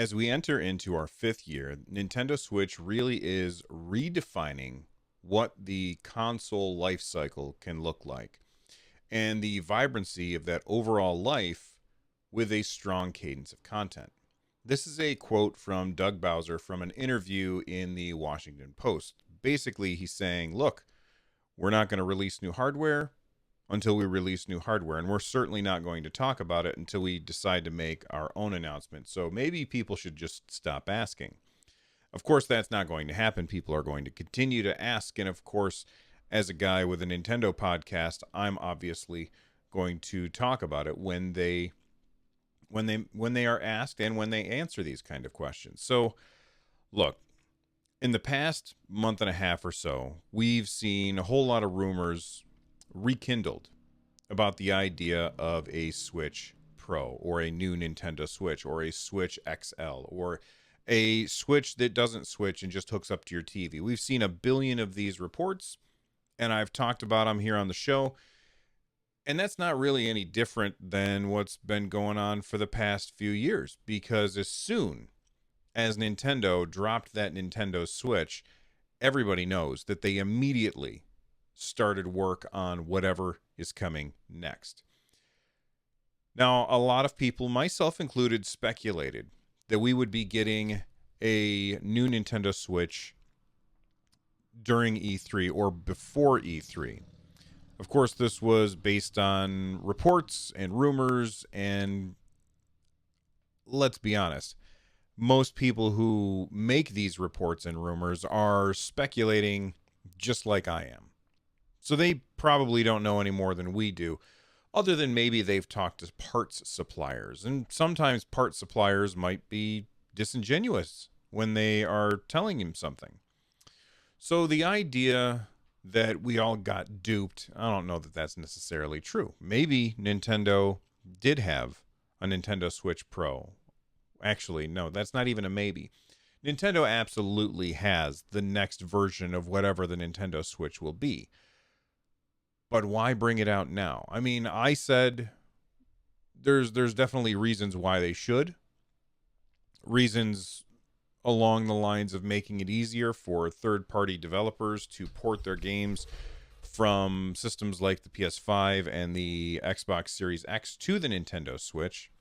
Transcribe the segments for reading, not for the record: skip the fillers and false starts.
As we enter into our fifth year, Nintendo Switch really is redefining what the console life cycle can look like and the vibrancy of that overall life with a strong cadence of content. This is a quote from Doug Bowser from an interview in the Washington Post. Basically, he's saying, look, we're not going to release new hardware until we release new hardware. And we're certainly not going to talk about it until we decide to make our own announcement. So maybe people should just stop asking. Of course, that's not going to happen. People are going to continue to ask. And of course, as a guy with a Nintendo podcast, I'm obviously going to talk about it when they are asked and when they answer these kind of questions. So, look, in the past month and a half or so, we've seen a whole lot of rumors rekindled about the idea of a Switch Pro or a new Nintendo Switch or a Switch XL or a Switch that doesn't switch and just hooks up to your TV. We've seen a billion of these reports, and I've talked about them here on the show. And that's not really any different than what's been going on for the past few years, because as soon as Nintendo dropped that Nintendo Switch, everybody knows that they immediately started work on whatever is coming next. Now, a lot of people, myself included, speculated that we would be getting a new Nintendo Switch during E3 or before E3. Of course, this was based on reports and rumors, and let's be honest, most people who make these reports and rumors are speculating just like I am. So they probably don't know any more than we do, other than maybe they've talked to parts suppliers. And sometimes parts suppliers might be disingenuous when they are telling him something. So the idea that we all got duped, I don't know that that's necessarily true. Maybe Nintendo did have a Nintendo Switch Pro. Actually, no, that's not even a maybe. Nintendo absolutely has the next version of whatever the Nintendo Switch will be. But why bring it out now? I mean, I said there's definitely reasons why they should. Reasons along the lines of making it easier for third-party developers to port their games from systems like the PS5 and the Xbox Series X to the Nintendo Switch.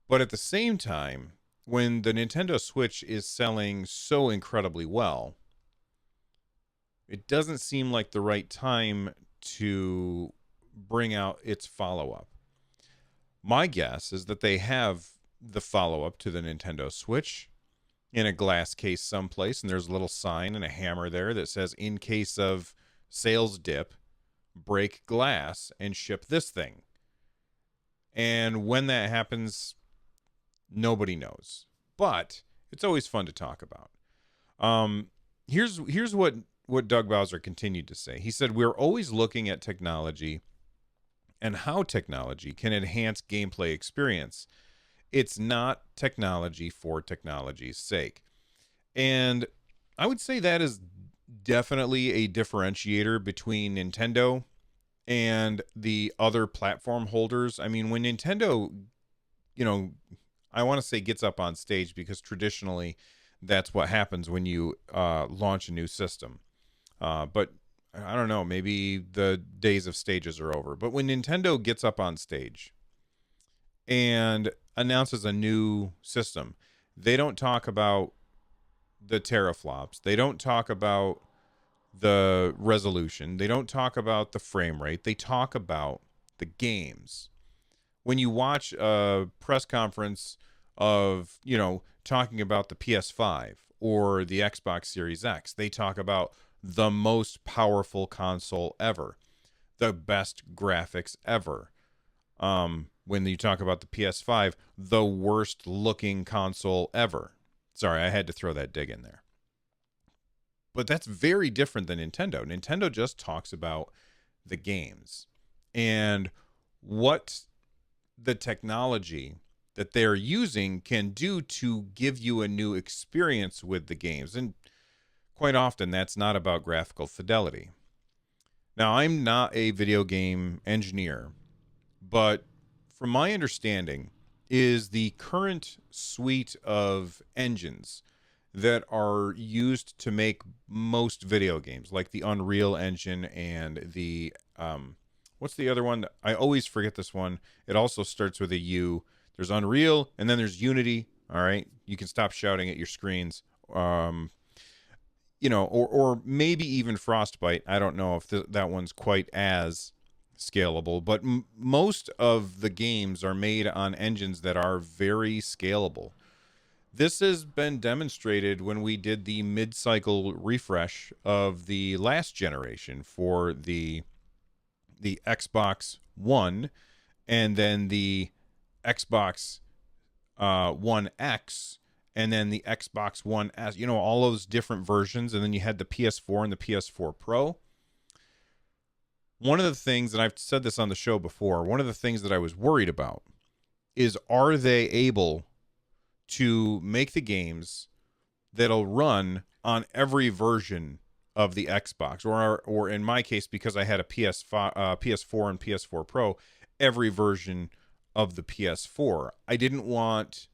But at the same time, when the Nintendo Switch is selling so incredibly well, it doesn't seem like the right time to bring out its follow-up. My guess is that they have the follow-up to the Nintendo Switch in a glass case someplace, and there's a little sign and a hammer there that says, in case of sales dip, break glass and ship this thing. And when that happens, nobody knows. But it's always fun to talk about. Here's what Doug Bowser continued to say. He said, we're always looking at technology and how technology can enhance gameplay experience. It's not technology for technology's sake. And I would say that is definitely a differentiator between Nintendo and the other platform holders. I mean, when Nintendo, I want to say gets up on stage, because traditionally that's what happens when you launch a new system. But I don't know, maybe the days of stages are over. But when Nintendo gets up on stage and announces a new system, they don't talk about the teraflops. They don't talk about the resolution. They don't talk about the frame rate. They talk about the games. When you watch a press conference of, talking about the PS5 or the Xbox Series X, they talk about the most powerful console ever, the best graphics ever. When you talk about the PS5, the worst looking console ever. Sorry, I had to throw that dig in there. But that's very different than Nintendo. Nintendo just talks about the games and what the technology that they're using can do to give you a new experience with the games. And quite often, that's not about graphical fidelity. Now, I'm not a video game engineer, but from my understanding, is the current suite of engines that are used to make most video games, like the Unreal Engine and the what's the other one? I always forget this one. It also starts with a U. There's Unreal, and then there's Unity. All right, you can stop shouting at your screens. Or maybe even Frostbite. I don't know if that one's quite as scalable, but most of the games are made on engines that are very scalable. This has been demonstrated when we did the mid-cycle refresh of the last generation for the Xbox One, and then the Xbox One X, and then the Xbox One S, all those different versions, and then you had the PS4 and the PS4 Pro. One of the things, and I've said this on the show before, one of the things that I was worried about is, are they able to make the games that'll run on every version of the Xbox, or in my case, because I had a PS4 and PS4 Pro, every version of the PS4. I didn't want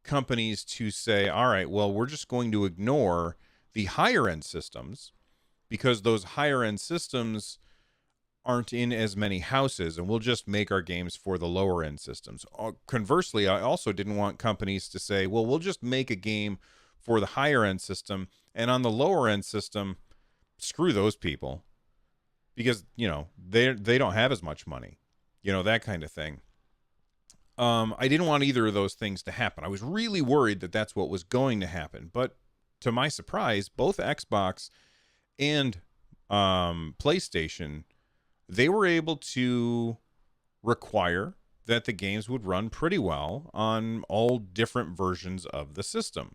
companies to say, all right, well, we're just going to ignore the higher end systems because those higher end systems aren't in as many houses, and we'll just make our games for the lower end systems. Conversely, I also didn't want companies to say, well, we'll just make a game for the higher end system, and on the lower end system, screw those people, because they don't have as much money, that kind of thing. I didn't want either of those things to happen. I was really worried that that's what was going to happen, but to my surprise, both Xbox and PlayStation, they were able to require that the games would run pretty well on all different versions of the system.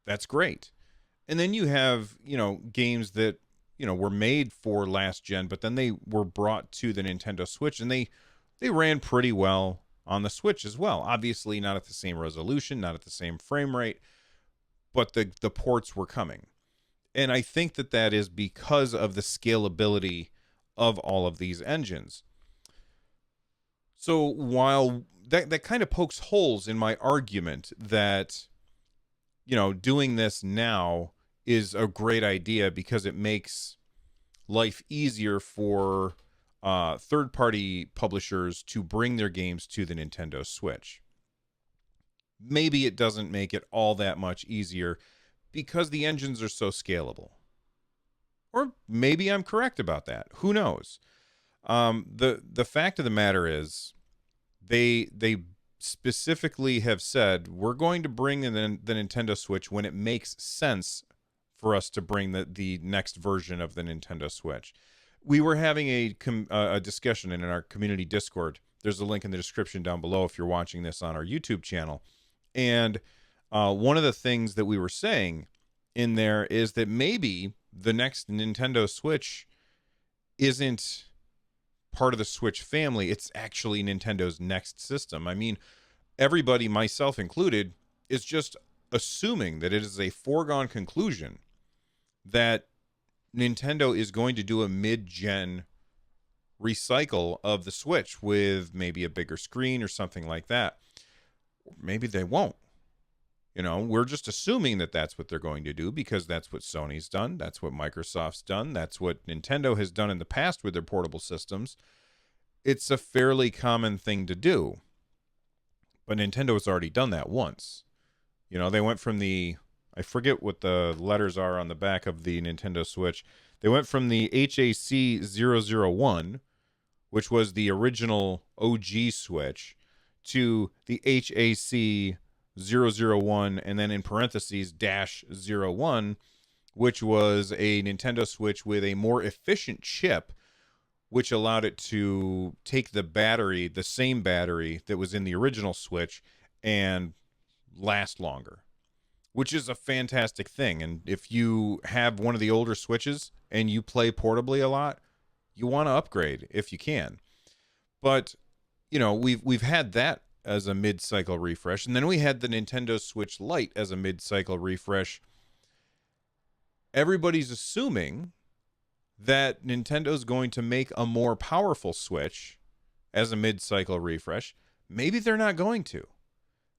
That's great. And then you have, games that, were made for last gen, but then they were brought to the Nintendo Switch, and they ran pretty well on the Switch as well. Obviously not at the same resolution, not at the same frame rate, but the ports were coming. And I think that is because of the scalability of all of these engines. So while that kind of pokes holes in my argument that, doing this now is a great idea because it makes life easier for third-party publishers to bring their games to the Nintendo Switch. Maybe it doesn't make it all that much easier because the engines are so scalable. Or maybe I'm correct about that. Who knows? The fact of the matter is, they specifically have said, we're going to bring in the Nintendo Switch when it makes sense for us to bring the next version of the Nintendo Switch. We were having a discussion in our community Discord. There's a link in the description down below if you're watching this on our YouTube channel. And one of the things that we were saying in there is that maybe the next Nintendo Switch isn't part of the Switch family. It's actually Nintendo's next system. I mean, everybody, myself included, is just assuming that it is a foregone conclusion that Nintendo is going to do a mid-gen recycle of the Switch with maybe a bigger screen or something like that. Maybe they won't. We're just assuming that that's what they're going to do because that's what Sony's done. That's what Microsoft's done. That's what Nintendo has done in the past with their portable systems. It's a fairly common thing to do. But Nintendo has already done that once. They went from I forget what the letters are on the back of the Nintendo Switch. They went from the HAC 001, which was the original OG Switch, to the HAC 001, and then in parentheses -01, which was a Nintendo Switch with a more efficient chip, which allowed it to take the same battery that was in the original Switch, and last longer, which is a fantastic thing. And if you have one of the older Switches and you play portably a lot, you want to upgrade if you can. But, we've had that as a mid-cycle refresh, and then we had the Nintendo Switch Lite as a mid-cycle refresh. Everybody's assuming that Nintendo's going to make a more powerful Switch as a mid-cycle refresh, Maybe they're not going to.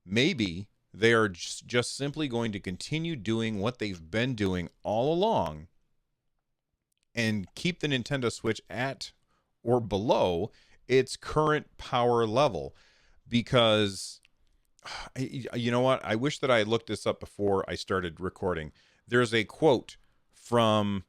Maybe they are just simply going to continue doing what they've been doing all along and keep the Nintendo Switch at or below its current power level. Because you know what? I wish that I had looked this up before I started recording. There's a quote from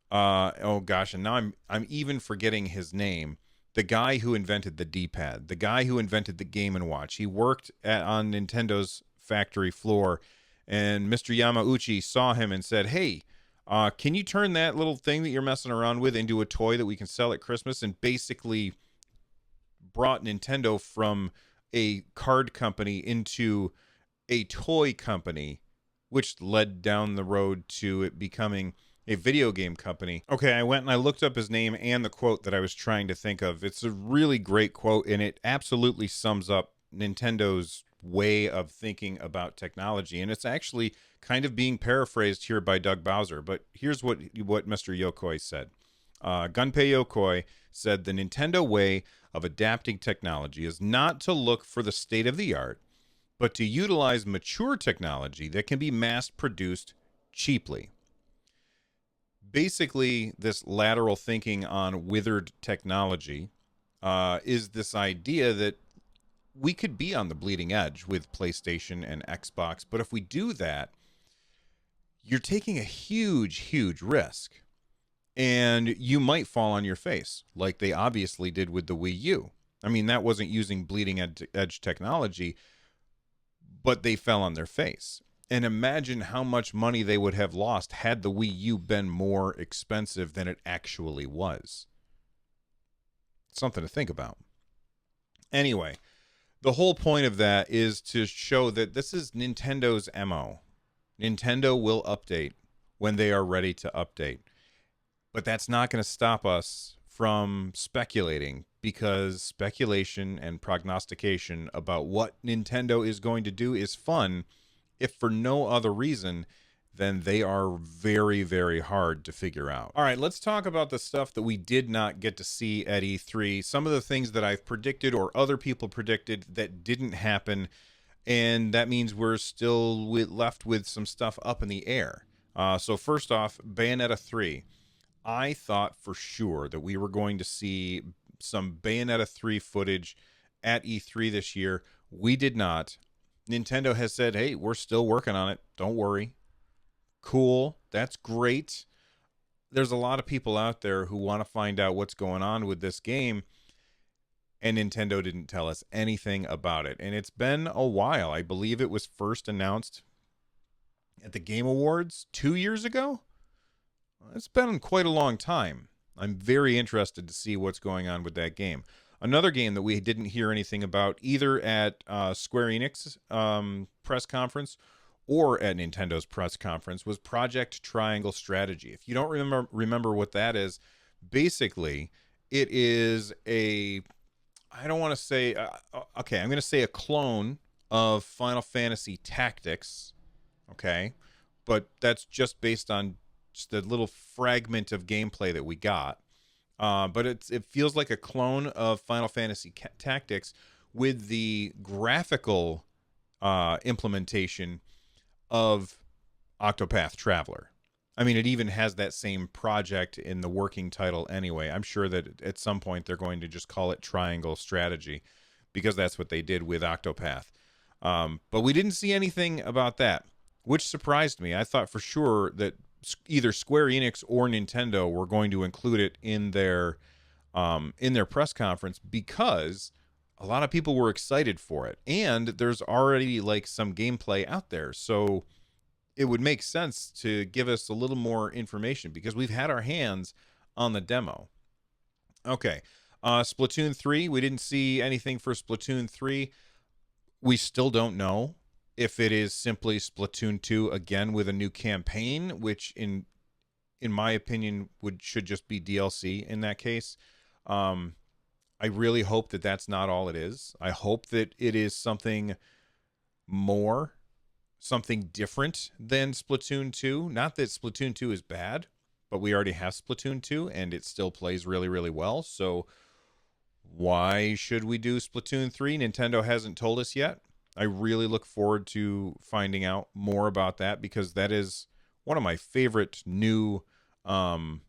oh gosh, and now I'm even forgetting his name. The guy who invented the D-pad, the guy who invented the Game and Watch. He worked on Nintendo's factory floor, and Mr. Yamauchi saw him and said, "Hey, can you turn that little thing that you're messing around with into a toy that we can sell at Christmas?" And basically brought Nintendo from a card company into a toy company, which led down the road to it becoming a video game company. Okay, I went and I looked up his name and the quote that I was trying to think of. It's a really great quote, and it absolutely sums up Nintendo's way of thinking about technology. And it's actually kind of being paraphrased here by Doug Bowser. But here's what Mr. Yokoi said. Gunpei Yokoi said, "The Nintendo way of adapting technology is not to look for the state of the art, but to utilize mature technology that can be mass produced cheaply." Basically, this lateral thinking on withered technology is this idea that we could be on the bleeding edge with PlayStation and Xbox, but if we do that, you're taking a huge, huge risk. And you might fall on your face, like they obviously did with the Wii U. I mean, that wasn't using bleeding edge technology, but they fell on their face. And imagine how much money they would have lost had the Wii U been more expensive than it actually was. Something to think about. Anyway, the whole point of that is to show that this is Nintendo's MO. Nintendo will update when they are ready to update. But that's not going to stop us from speculating, because speculation and prognostication about what Nintendo is going to do is fun, if for no other reason than they are very, very hard to figure out. All right, let's talk about the stuff that we did not get to see at E3. Some of the things that I've predicted or other people predicted that didn't happen, and that means we're still left with some stuff up in the air. So first off, Bayonetta 3. I thought for sure that we were going to see some Bayonetta 3 footage at E3 this year. We did not. Nintendo has said, hey, we're still working on it. Don't worry. Cool. That's great. There's a lot of people out there who want to find out what's going on with this game, and Nintendo didn't tell us anything about it. And it's been a while. I believe it was first announced at the Game Awards 2 years ago. It's been quite a long time. I'm very interested to see what's going on with that game. Another game that we didn't hear anything about either at Square Enix press conference or at Nintendo's press conference was Project Triangle Strategy. If you don't remember what that is, basically it is a, I don't want to say, okay, I'm going to say a clone of Final Fantasy Tactics, okay? But that's just based on just a little fragment of gameplay that we got. But it feels like a clone of Final Fantasy Tactics with the graphical implementation of Octopath Traveler. I mean, it even has that same project in the working title anyway. I'm sure that at some point they're going to just call it Triangle Strategy, because that's what they did with Octopath. But we didn't see anything about that, which surprised me. I thought for sure that either Square Enix or Nintendo were going to include it in their press conference, because a lot of people were excited for it, and there's already like some gameplay out there, so it would make sense to give us a little more information, because we've had our hands on the demo. Okay, Splatoon 3, we didn't see anything for Splatoon 3. We still don't know if it is simply Splatoon 2 again with a new campaign, which in my opinion should just be DLC in that case. I really hope that that's not all it is. I hope that it is something more, something different than Splatoon 2. Not that Splatoon 2 is bad, but we already have Splatoon 2 and it still plays really, really well. So Why should we do Splatoon 3? Nintendo hasn't told us yet. I really look forward to finding out more about that because that is one of my favorite um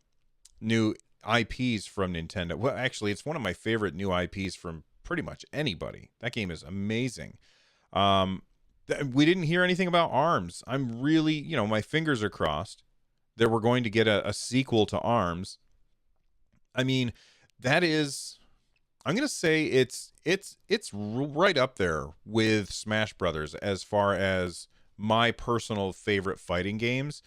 new IPs from Nintendo. Well, actually, it's one of my favorite new IPs from pretty much anybody. That game is amazing. Um we didn't hear anything about ARMS. I'm really, my fingers are crossed that we're going to get a sequel to ARMS. I mean, that is, I'm gonna say it's right up there with Smash Brothers as far as my personal favorite fighting games.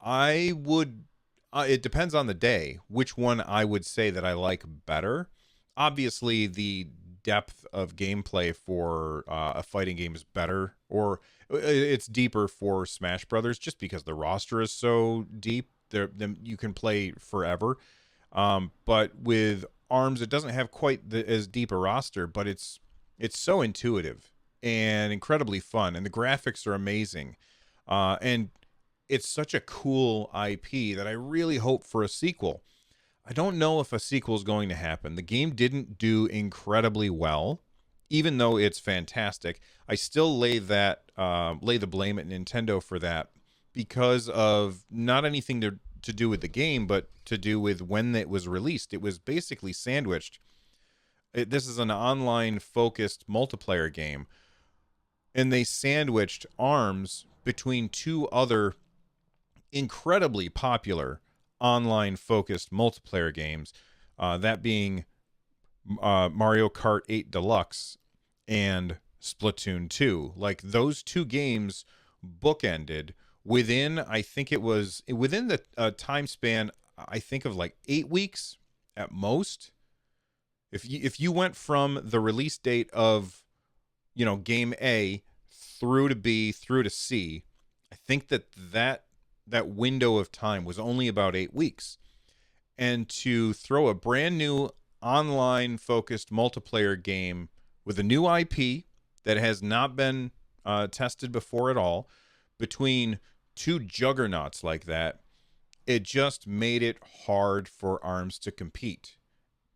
I would. It depends on the day which one I would say that I like better. Obviously, the depth of gameplay for a fighting game is better, or it's deeper for Smash Brothers, just because the roster is so deep. There, then you can play forever. But with ARMS, it doesn't have quite as deep a roster, but it's so intuitive and incredibly fun, and the graphics are amazing. And it's such a cool IP that I really hope for a sequel. I don't know if a sequel is going to happen. The game didn't do incredibly well, even though it's fantastic. I still lay the blame at Nintendo for that because of not anything to do with the game, but to do with when it was released. It was basically sandwiched. This is an online focused multiplayer game, and they sandwiched ARMS between two other incredibly popular online focused multiplayer games, that being Mario Kart 8 Deluxe and Splatoon 2. Like, those two games bookended within, I think it was within the time span, I think, of like 8 weeks at most. If you went from the release date of, game A through to B through to C, I think that window of time was only about 8 weeks. And to throw a brand new online focused multiplayer game with a new IP that has not been tested before at all between two juggernauts like that, it just made it hard for ARMS to compete.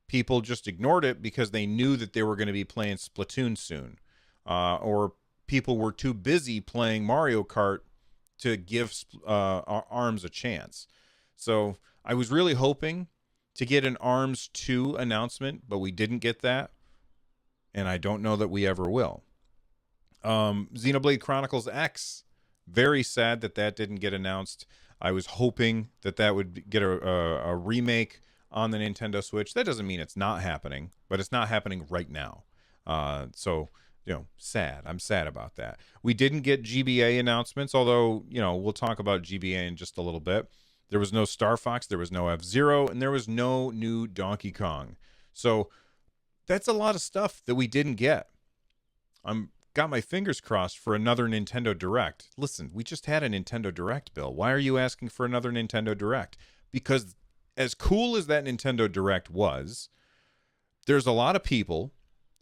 People just ignored it because they knew that they were going to be playing Splatoon soon, or people were too busy playing Mario Kart to give ARMS a chance. So I was really hoping to get an ARMS 2 announcement, but we didn't get that, and I don't know that we ever will. Xenoblade Chronicles X, very sad that didn't get announced. I was hoping that would get a remake on the Nintendo Switch. That doesn't mean it's not happening, but it's not happening right now. So, sad. I'm sad about that. We didn't get GBA announcements, although, we'll talk about GBA in just a little bit. There was no Star Fox, there was no F-Zero, and there was no new Donkey Kong. So that's a lot of stuff that we didn't get. I'm got my fingers crossed for another Nintendo Direct. Listen, we just had a Nintendo Direct, Bill. Why are you asking for another Nintendo Direct? Because as cool as that Nintendo Direct was, there's a lot of people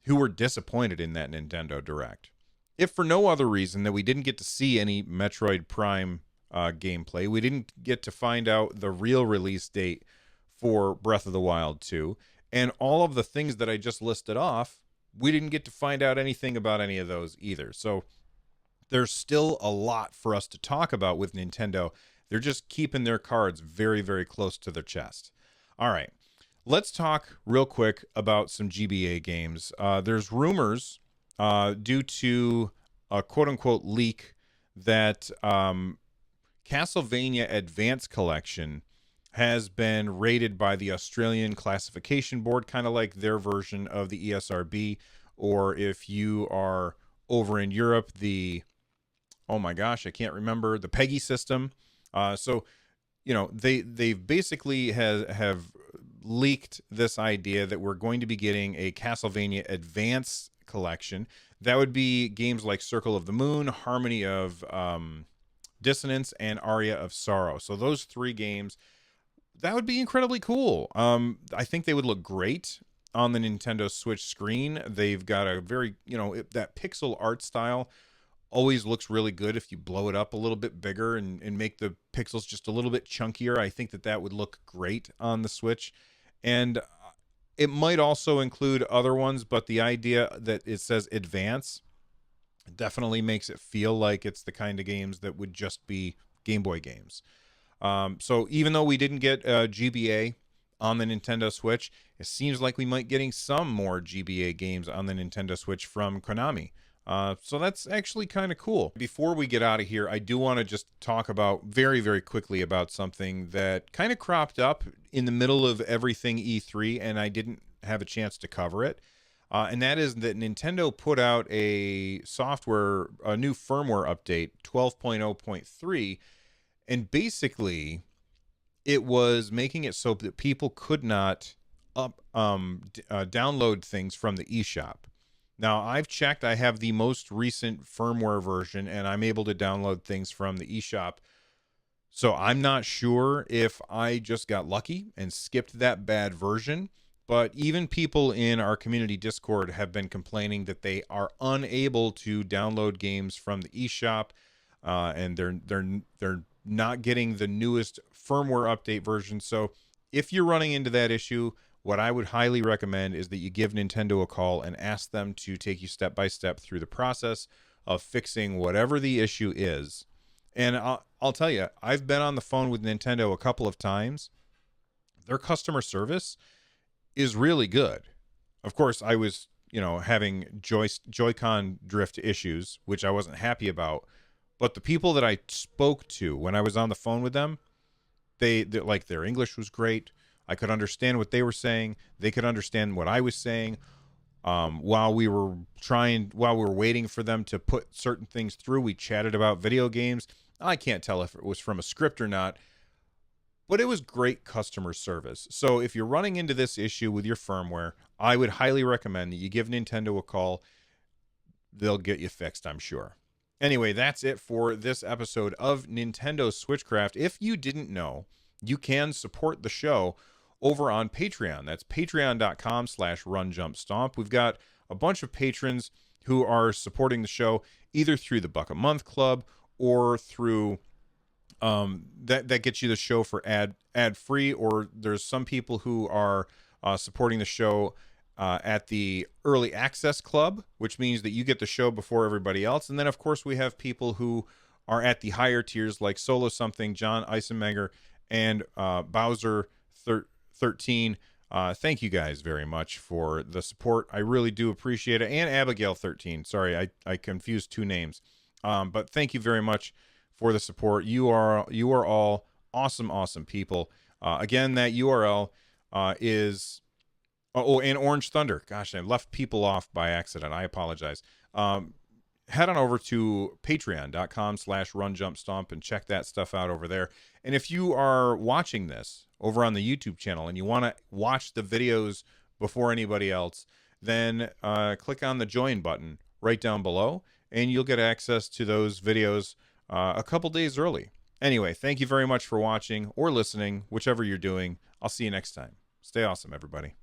who were disappointed in that Nintendo Direct. If for no other reason that we didn't get to see any Metroid Prime gameplay, we didn't get to find out the real release date for Breath of the Wild 2, and all of the things that I just listed off, we didn't get to find out anything about any of those either. So there's still a lot for us to talk about with Nintendo. They're just keeping their cards very, very close to their chest. All right. Let's talk real quick about some GBA games. There's rumors due to a quote-unquote leak that Castlevania Advance Collection has been rated by the Australian Classification Board, kind of like their version of the ESRB, or if you are over in Europe, oh my gosh, I can't remember, the PEGI system. So they've basically have leaked this idea that we're going to be getting a Castlevania Advance Collection. That would be games like Circle of the Moon, Harmony of Dissonance, and Aria of Sorrow. So those three games, that would be incredibly cool. I think they would look great on the Nintendo Switch screen. They've got a very, that pixel art style always looks really good if you blow it up a little bit bigger and make the pixels just a little bit chunkier. I think that would look great on the Switch. And It might also include other ones, but the idea that it says advance definitely makes it feel like it's the kind of games that would just be Game Boy games. So even though we didn't get GBA on the Nintendo Switch, it seems like we might getting some more GBA games on the Nintendo Switch from Konami. So that's actually kind of cool. Before we get out of here, I do want to just talk about very, very quickly about something that kind of cropped up in the middle of everything E3, and I didn't have a chance to cover it. And that is that Nintendo put out a new firmware update, 12.0.3, and basically it was making it so that people could not download things from the eShop. Now, I've checked. I have the most recent firmware version, and I'm able to download things from the eShop. So I'm not sure if I just got lucky and skipped that bad version. But even people in our community Discord have been complaining that they are unable to download games from the eShop, and they're not getting the newest firmware update version. So if you're running into that issue, what I would highly recommend is that you give Nintendo a call and ask them to take you step by step through the process of fixing whatever the issue is. And I'll tell you, I've been on the phone with Nintendo a couple of times. Their customer service is really good. Of course, I was, having Joy-Con drift issues, which I wasn't happy about. But the people that I spoke to when I was on the phone with them, they like, their English was great. I could understand what they were saying. They could understand what I was saying. While we were waiting for them to put certain things through, we chatted about video games. I can't tell if it was from a script or not, but it was great customer service. So if you're running into this issue with your firmware, I would highly recommend that you give Nintendo a call. They'll get you fixed, I'm sure. Anyway, that's it for this episode of Nintendo Switchcraft. If you didn't know, you can support the show over on Patreon. That's patreon.com/runjumpstomp. We've got a bunch of patrons who are supporting the show either through the Buck a Month Club or through that gets you the show for ad free, or there's some people who are supporting the show at the Early Access Club, which means that you get the show before everybody else. And then, of course, we have people who are at the higher tiers like Solo Something, John Eisenmenger, and Bowser 13. Thank you guys very much for the support. I really do appreciate it. And Abigail 13. Sorry, I confused two names. But thank you very much for the support. You are all awesome people. Again, that URL is and Orange Thunder. Gosh, I left people off by accident. I apologize. Head on over to patreon.com/runjumpstomp and check that stuff out over there. And if you are watching this over on the YouTube channel and you want to watch the videos before anybody else, then click on the join button right down below, and you'll get access to those videos a couple days early. Anyway, thank you very much for watching or listening, whichever you're doing. I'll see you next time. Stay awesome, everybody.